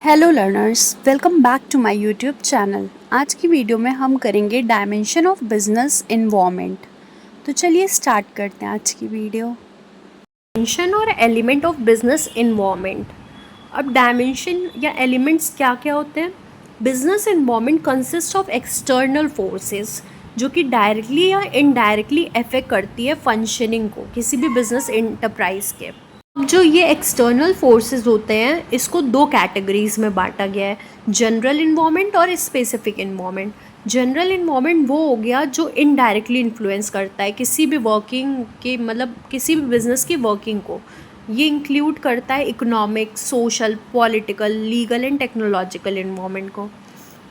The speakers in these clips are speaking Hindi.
Hello learners, welcome back to my YouTube channel. आज की वीडियो में हम करेंगे डायमेंशन ऑफ बिजनेस इन्वॉल्वमेंट। तो चलिए स्टार्ट करते हैं आज की वीडियो। डायमेंशन और एलिमेंट ऑफ बिजनेस इन्वॉल्वमेंट। अब डायमेंशन या एलिमेंट्स क्या क्या होते हैं? Business involvement consist of external forces जो कि डायरेक्टली या इनडायरेक्टली अफेक्ट करती है फंक्शनिंग को किसी भी बिजनेस एंटरप्राइज के। अब जो ये एक्सटर्नल फोर्सेस होते हैं इसको दो कैटेगरीज में बांटा गया है, जनरल इन्वॉल्वमेंट और स्पेसिफिक इन्वॉल्वमेंट। जनरल इन्वॉल्वमेंट वो हो गया जो इनडायरेक्टली इन्फ्लुएंस करता है किसी भी वर्किंग के किसी भी बिजनेस की वर्किंग को। ये इंक्लूड करता है economic, social, political, legal and technological involvement को।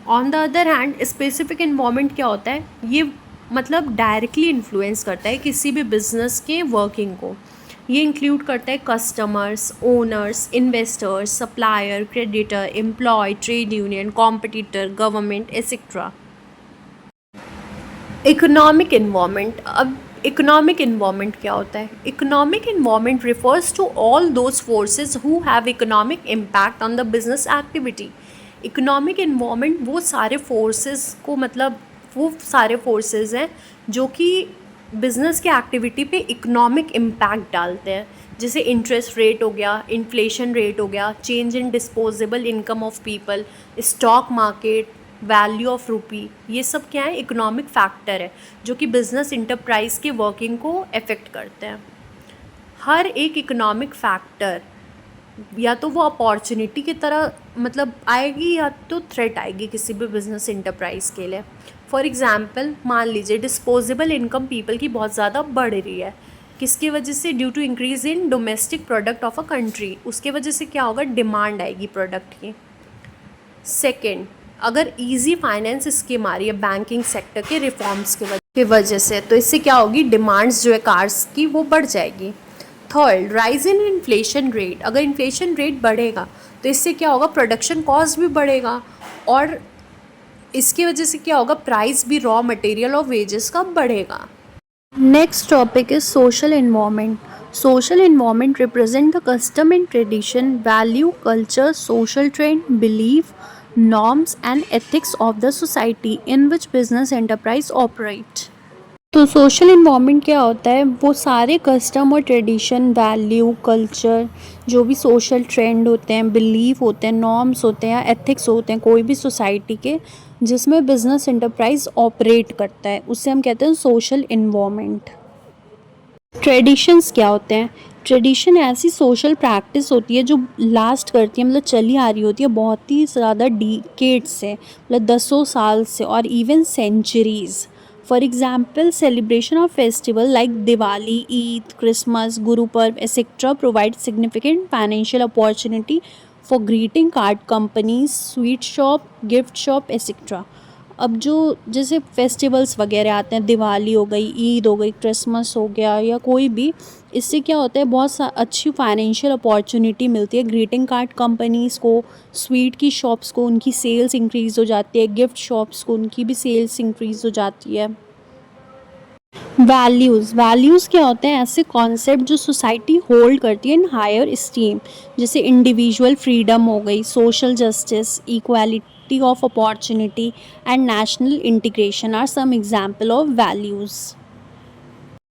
On the other hand specific involvement क्या होता है? ये डायरेक्टली इन्फ्लुएंस करता है किसी भी बिजनेस के वर्किंग को। ये इंक्लूड करता है customers, owners, investors, supplier, creditor, employ, trade union, competitor, government etcetera. Economic involvement. अब इकोनॉमिक इन्वॉल्वमेंट क्या होता है? Economic involvement refers to all those forces who have economic impact on the business activity. Economic involvement वो सारे फोर्सेस को वो सारे फोर्सेस हैं जो कि बिजनेस की एक्टिविटी पे इकोनॉमिक इम्पैक्ट डालते हैं, जैसे इंटरेस्ट रेट हो गया, इन्फ्लेशन रेट हो गया, change in disposable income of people, stock market, value of रूपी। ये सब क्या है? इकोनॉमिक फैक्टर है जो कि बिजनेस इंटरप्राइज के वर्किंग को अफेक्ट करते हैं। हर एक इकोनॉमिक फैक्टर या तो वो अपॉर्चुनिटी की तरह आएगी या तो थ्रेट आएगी किसी भी बिजनेस इंटरप्राइज के लिए। फॉर एग्जांपल मान लीजिए डिस्पोजेबल इनकम पीपल की बहुत ज़्यादा बढ़ रही है, किसकी वजह से? Due to increase in domestic product of a country. उसके वजह से क्या होगा? डिमांड आएगी प्रोडक्ट की। सेकेंड, अगर ईजी फाइनेंस स्कीम आ रही है बैंकिंग सेक्टर के रिफॉर्म्स के वजह से, तो इससे क्या होगी? डिमांड्स जो है कार्स की वो बढ़ जाएगी। Third, rise in inflation rate. अगर इन्फ्लेशन रेट बढ़ेगा तो इससे क्या होगा? प्रोडक्शन कॉस्ट भी बढ़ेगा और इसकी वजह से क्या होगा? प्राइस भी रॉ मटेरियल और वेजेस का बढ़ेगा। Next topic is social involvement. Social involvement represent the custom and tradition, value, culture, social trend, belief, norms and ethics of the society in which business enterprise operate। तो सोशल इन्वॉल्वमेंट क्या होता है? वो सारे कस्टम और ट्रेडिशन, वैल्यू, कल्चर, जो भी सोशल ट्रेंड होते हैं, बिलीफ होते हैं, नॉर्म्स होते हैं या एथिक्स होते हैं कोई भी सोसाइटी के जिसमें बिजनेस एंटरप्राइज ऑपरेट करता है, उससे हम कहते हैं सोशल इन्वॉल्वमेंट। ट्रेडिशंस क्या होते हैं? ट्रेडिशन ऐसी सोशल प्रैक्टिस होती है जो लास्ट करती है, चली आ रही होती है बहुत ही ज़्यादा डिकेड्स से, दसों साल से और even centuries. For example celebration of festival like Diwali, Eid, Christmas, Guru Parv etcetera provide significant financial opportunity for greeting card companies, sweet shop, gift shop etcetera. अब जो जैसे फेस्टिवल्स वगैरह आते हैं, दिवाली हो गई, ईद हो गई, क्रिसमस हो गया या कोई भी, इससे क्या होता है? बहुत अच्छी फाइनेंशियल अपॉर्चुनिटी मिलती है ग्रीटिंग कार्ड कंपनीज़ को, स्वीट की शॉप्स को उनकी सेल्स इंक्रीज़ हो जाती है, गिफ्ट शॉप्स को उनकी भी सेल्स इंक्रीज़ हो जाती है। वैल्यूज़ क्या होते हैं? ऐसे कॉन्सेप्ट जो सोसाइटी होल्ड करती है इन हायर स्टीम, जैसे इंडिविजुअल फ्रीडम हो गई, social justice, equality of opportunity and national integration are some example of values.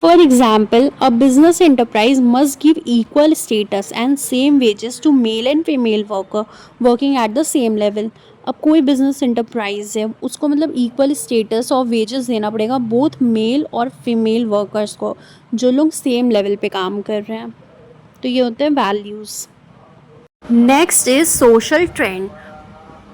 For example, a business enterprise must give equal status and same wages to male and female worker working at the same level। अब कोई बिजनेस एंटरप्राइज है उसको इक्वल स्टेटस और वेजेस देना पड़ेगा बोथ मेल और फीमेल वर्कर्स को जो लोग सेम लेवल पे काम कर रहे हैं। तो ये होते हैं values. Next is social trend.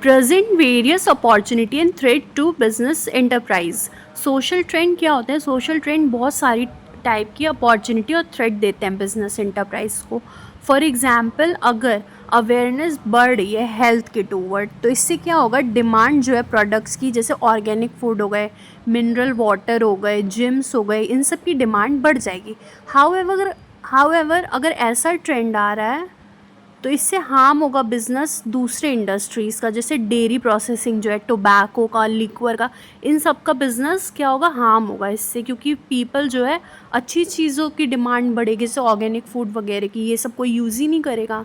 Present various opportunity and threat to business enterprise. Social trend क्या होता है? सोशल ट्रेंड बहुत सारी टाइप की अपॉर्चुनिटी और थ्रेट देते हैं बिजनेस एंटरप्राइज को। फॉर एग्जांपल अगर अवेयरनेस बढ़ रही है हेल्थ के टूवर्ड, तो इससे क्या होगा? डिमांड जो है प्रोडक्ट्स की, जैसे ऑर्गेनिक फूड हो गए, मिनरल वाटर हो गए, जिम्स हो गए, इन सब की डिमांड बढ़ जाएगी। हाउएवर अगर ऐसा ट्रेंड आ रहा है तो इससे हार्म होगा बिज़नेस दूसरे इंडस्ट्रीज़ का, जैसे डेयरी प्रोसेसिंग जो है, टोबैको का, लिक्वर का, इन सब का बिज़नेस क्या होगा? हार्म होगा इससे, क्योंकि पीपल जो है अच्छी चीज़ों की डिमांड बढ़ेगी, जैसे ऑर्गेनिक फूड वगैरह की, ये सब कोई यूज़ ही नहीं करेगा।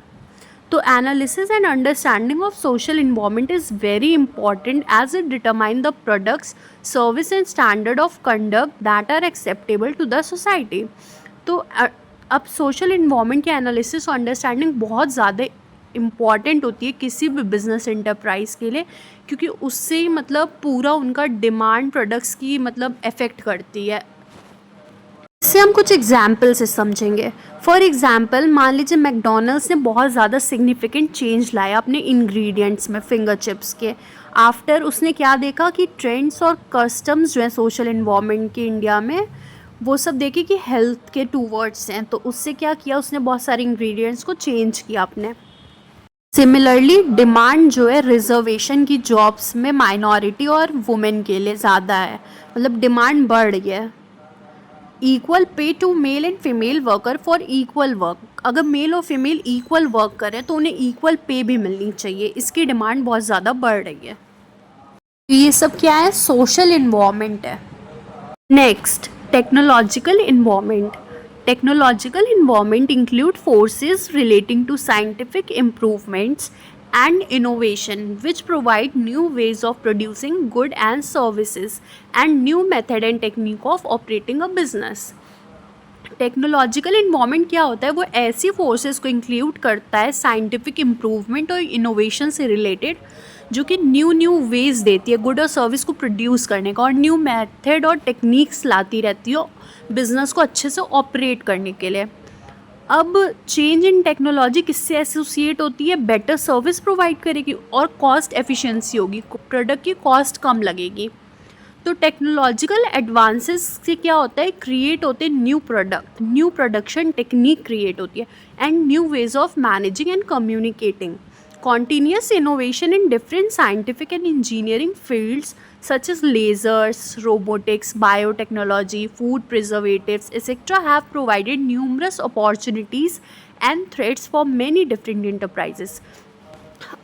तो तो analysis and understanding of social environment is very important as it determine the products service and standard of conduct that are acceptable to the society. तो अब सोशल इन्वायरमेंट की एनालिसिस और अंडरस्टैंडिंग बहुत ज़्यादा इम्पॉर्टेंट होती है किसी भी बिजनेस एंटरप्राइज के लिए, क्योंकि उससे ही मतलब पूरा उनका डिमांड प्रोडक्ट्स की मतलब अफेक्ट करती है। इससे हम कुछ एग्जाम्पल से समझेंगे। फॉर एग्जाम्पल मान लीजिए मैकडोनल्ड्स ने बहुत ज़्यादा सिग्निफिकेंट चेंज लाया अपने इंग्रेडिएंट्स में फिंगर चिप्स के। आफ्टर उसने क्या देखा कि ट्रेंड्स और कस्टम्स जो है सोशल इन्वायरमेंट के इंडिया में, वो सब देखे कि हेल्थ के टूवर्ड्स हैं, तो उससे क्या किया, उसने बहुत सारे इंग्रेडिएंट्स को चेंज किया अपने। सिमिलरली डिमांड जो है रिजर्वेशन की जॉब्स में माइनॉरिटी और वुमेन के लिए ज़्यादा है, मतलब डिमांड बढ़ रही है। Equal pay to male and female worker for equal work, अगर मेल और फीमेल इक्वल वर्क करें तो उन्हें इक्वल पे भी मिलनी चाहिए, इसकी डिमांड बहुत ज़्यादा बढ़ रही है। ये सब क्या है, सोशल इन्वायरमेंट है। Next, technological environment. Technological environment include forces relating to scientific improvements and innovation which provide new ways of producing good and services and new method and technique of operating a business. Technological environment क्या होता है, वो ऐसी फोर्सेस को इंक्लूड करता है साइंटिफिक इम्प्रूवमेंट और इनोवेशन से रिलेटेड, जो कि न्यू वेज देती है गुड और सर्विस को प्रोड्यूस करने का, और न्यू मेथड और टेक्निक्स लाती रहती है बिज़नेस को अच्छे से ऑपरेट करने के लिए। अब चेंज इन टेक्नोलॉजी किससे एसोसिएट होती है, बेटर सर्विस प्रोवाइड करेगी और कॉस्ट एफिशिएंसी होगी, प्रोडक्ट की कॉस्ट कम लगेगी। तो टेक्नोलॉजिकल एडवांसेस से क्या होता है, क्रिएट होते हैं new product, new production technique create होती है and new ways of managing and communicating. Continuous innovation in different scientific and engineering fields such as lasers, robotics, biotechnology, food preservatives, etc. have provided numerous opportunities and threats for many different enterprises.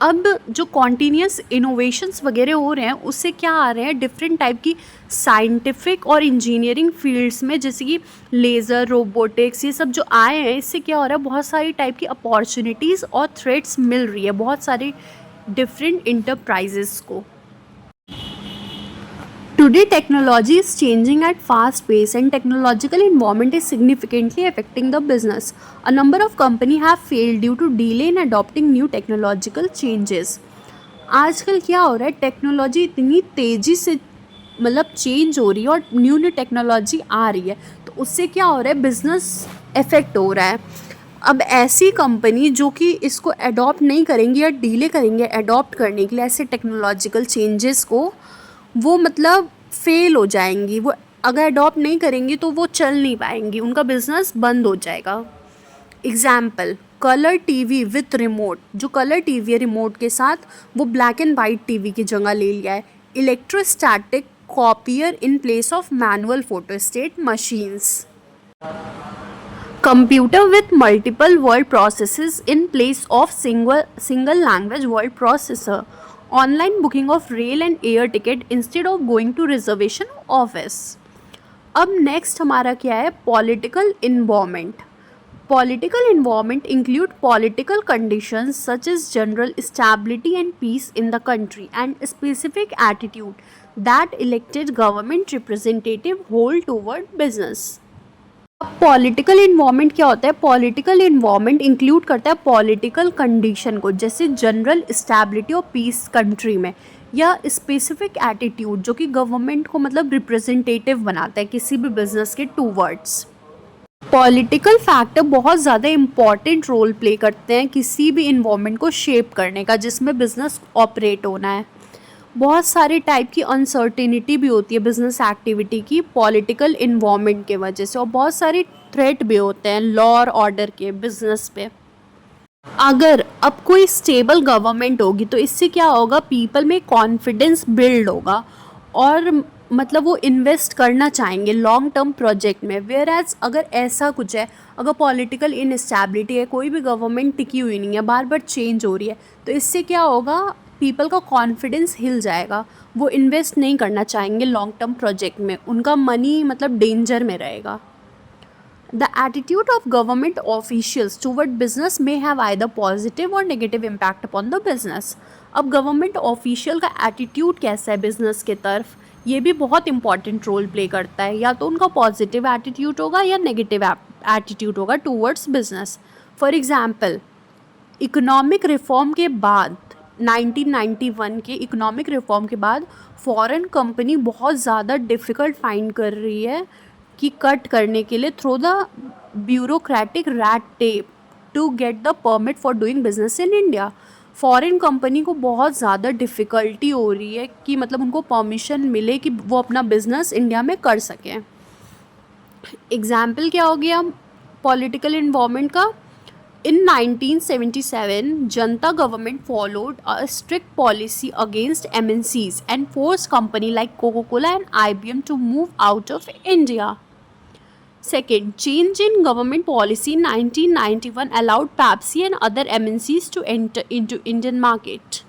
अब जो कॉन्टीन्यूस इनोवेशंस वगैरह हो रहे हैं उससे क्या आ रहे हैं, डिफरेंट टाइप की साइंटिफिक और इंजीनियरिंग फील्ड्स में, जैसे कि लेज़र, रोबोटिक्स, ये सब जो आए हैं, इससे क्या हो रहा है, बहुत सारी टाइप की अपॉर्चुनिटीज़ और थ्रेट्स मिल रही है बहुत सारे डिफरेंट इंटरप्राइजेस को। Today, technology is changing at fast pace and technological environment is significantly affecting the business. A number of companies have failed due to delay in adopting new technological changes. आजकल क्या हो रहा है, टेक्नोलॉजी इतनी तेज़ी से मतलब चेंज हो रही है और न्यू टेक्नोलॉजी आ रही है, तो उससे क्या हो रहा है, बिज़नेस इफ़ेक्ट हो रहा है। अब ऐसी कंपनी जो कि इसको अडॉप्ट नहीं करेंगी या डिले करेंगे अडॉप्ट करने के लिए ऐसे टेक्नोलॉजिकल चेंजेस को, वो मतलब फेल हो जाएंगी। वो अगर अडॉप्ट नहीं करेंगी तो वो चल नहीं पाएंगी, उनका बिजनेस बंद हो जाएगा। Example, colour TV with remote, जो कलर टीवी है रिमोट के साथ, वो ब्लैक एंड वाइट टीवी की जगह ले लिया है। Electrostatic copier in place of manual photostat machines. Computer with multiple word processes in place of single language word processor. Online booking of rail and air ticket instead of going to reservation office. अब नेक्स्ट हमारा क्या है, political environment. Political environment include political conditions such as general stability and peace in the country and specific attitude that elected government representative hold toward business. Political environment क्या होता है, पॉलिटिकल इन्वायरमेंट इंक्लूड करता है पॉलिटिकल कंडीशन को, जैसे जनरल स्टेबिलिटी और पीस कंट्री में, या स्पेसिफिक एटीट्यूड जो कि गवर्नमेंट को मतलब रिप्रेजेंटेटिव बनाता है किसी भी बिजनेस के टूवर्ड्स। पॉलिटिकल फैक्टर बहुत ज़्यादा इम्पॉर्टेंट रोल प्ले करते हैं किसी भी इन्वायरमेंट को शेप करने का जिसमें बिजनेस ऑपरेट होना है। बहुत सारे टाइप की अनसर्टेनिटी भी होती है बिजनेस एक्टिविटी की पॉलिटिकल इन्वायरमेंट के वजह से, और बहुत सारे थ्रेट भी होते हैं लॉ और ऑर्डर के बिजनेस पे। अगर अब कोई स्टेबल गवर्नमेंट होगी तो इससे क्या होगा, पीपल में कॉन्फिडेंस बिल्ड होगा और मतलब वो इन्वेस्ट करना चाहेंगे लॉन्ग टर्म प्रोजेक्ट में। वेयर एज अगर ऐसा कुछ है, अगर पॉलिटिकल इनस्टेबिलिटी है, कोई भी गवर्नमेंट टिकी हुई नहीं है, बार बार चेंज हो रही है, तो इससे क्या होगा, पीपल का कॉन्फिडेंस हिल जाएगा, वो इन्वेस्ट नहीं करना चाहेंगे लॉन्ग टर्म प्रोजेक्ट में, उनका मनी मतलब डेंजर में रहेगा। The attitude of government officials toward business may have either positive or negative impact upon the business. अब गवर्नमेंट ऑफिशियल का एटीट्यूड कैसा है बिजनेस के तरफ, ये भी बहुत इंपॉर्टेंट रोल प्ले करता है. या तो उनका पॉजिटिव एटीट्यूड होगा या नेगेटिव एटीट्यूड होगा towards business. For example, economic reform के बाद 1991 के इकोनॉमिक रिफॉर्म के बाद फॉरेन कंपनी बहुत ज़्यादा डिफ़िकल्ट फाइंड कर रही है कि कट करने के लिए through the bureaucratic red tape to get the permit for doing business in India. Foreign company को बहुत ज़्यादा डिफ़िकल्टी हो रही है कि मतलब उनको परमिशन मिले कि वो अपना बिजनेस इंडिया में कर सकें. एग्जाम्पल क्या हो गया पॉलिटिकल इन्वॉल्वमेंट का. In 1977, Janta government followed a strict policy against MNCs and forced companies like Coca-Cola and IBM to move out of India. Second, change in government policy in 1991 allowed Pepsi and other MNCs to enter into Indian market.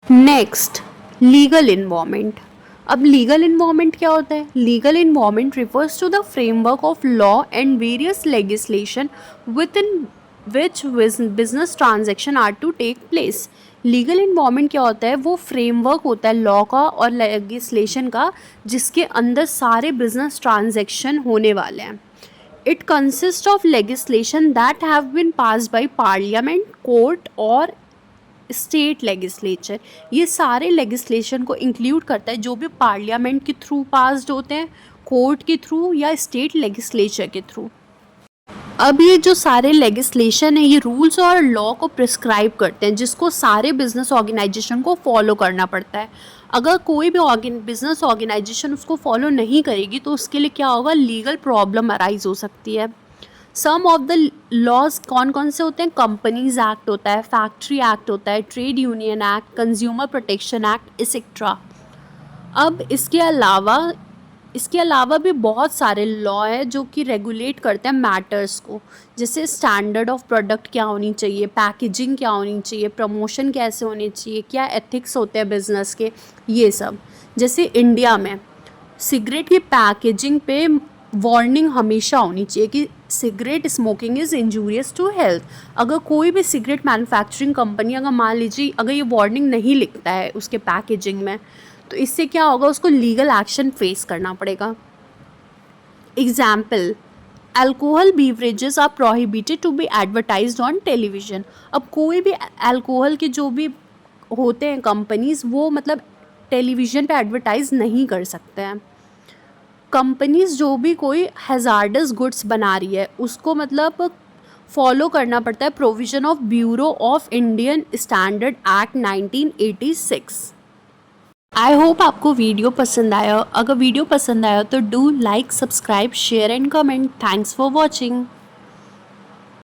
Next, legal involvement. अब legal involvement क्या होता है? Legal involvement refers to the framework of law and various legislation within which business transaction are to take place. Legal involvement क्या होता है? वो फ्रेमवर्क होता है लॉ का और लेजिस्लेशन का जिसके अंदर सारे बिजनेस ट्रांजैक्शन होने वाले हैं. It consist of legislation that have been passed by parliament, court और स्टेट लेजिस्लेचर. ये सारे लेजिस्लेशन को इंक्लूड करता है जो भी पार्लियामेंट के थ्रू पास्ड होते हैं, कोर्ट के थ्रू या स्टेट लेजिस्लेचर के थ्रू. अब ये जो सारे लेजिस्लेशन है ये रूल्स और लॉ को प्रिस्क्राइब करते हैं जिसको सारे बिजनेस ऑर्गेनाइजेशन को फॉलो करना पड़ता है. अगर कोई भी बिजनेस ऑर्गेनाइजेशन उसको फॉलो नहीं करेगी तो उसके लिए क्या होगा, लीगल प्रॉब्लम अराइज हो सकती है. सम ऑफ द लॉज कौन कौन से होते हैं? कंपनीज एक्ट होता है, फैक्ट्री एक्ट होता है, trade union act, consumer protection act etcetera. अब इसके अलावा भी बहुत सारे लॉ है जो कि रेगुलेट करते हैं मैटर्स को, जैसे स्टैंडर्ड ऑफ प्रोडक्ट क्या होनी चाहिए, पैकेजिंग क्या होनी चाहिए, प्रमोशन कैसे होनी चाहिए, क्या एथिक्स होते हैं बिजनेस के, ये सब. जैसे इंडिया में सिगरेट की पैकेजिंग पे वार्निंग हमेशा होनी चाहिए कि cigarette smoking is injurious to health. अगर कोई भी सिगरेट मैन्युफैक्चरिंग कंपनी अगर मान लीजिए अगर ये वार्निंग नहीं लिखता है उसके पैकेजिंग में तो इससे क्या होगा, उसको लीगल एक्शन फेस करना पड़ेगा. Example, alcohol beverages are prohibited to be advertised on television. अब कोई भी अल्कोहल के जो भी होते हैं कंपनीज वो मतलब टेलीविज़न पे एडवर्टाइज नहीं कर सकते हैं. कंपनीज जो भी कोई हैज़ार्डस गुड्स बना रही है उसको मतलब फॉलो करना पड़ता है provision of bureau of Indian standard act 1986. I hope आपको वीडियो पसंद आया. अगर वीडियो पसंद आया तो do like, subscribe, share and comment. Thanks for watching.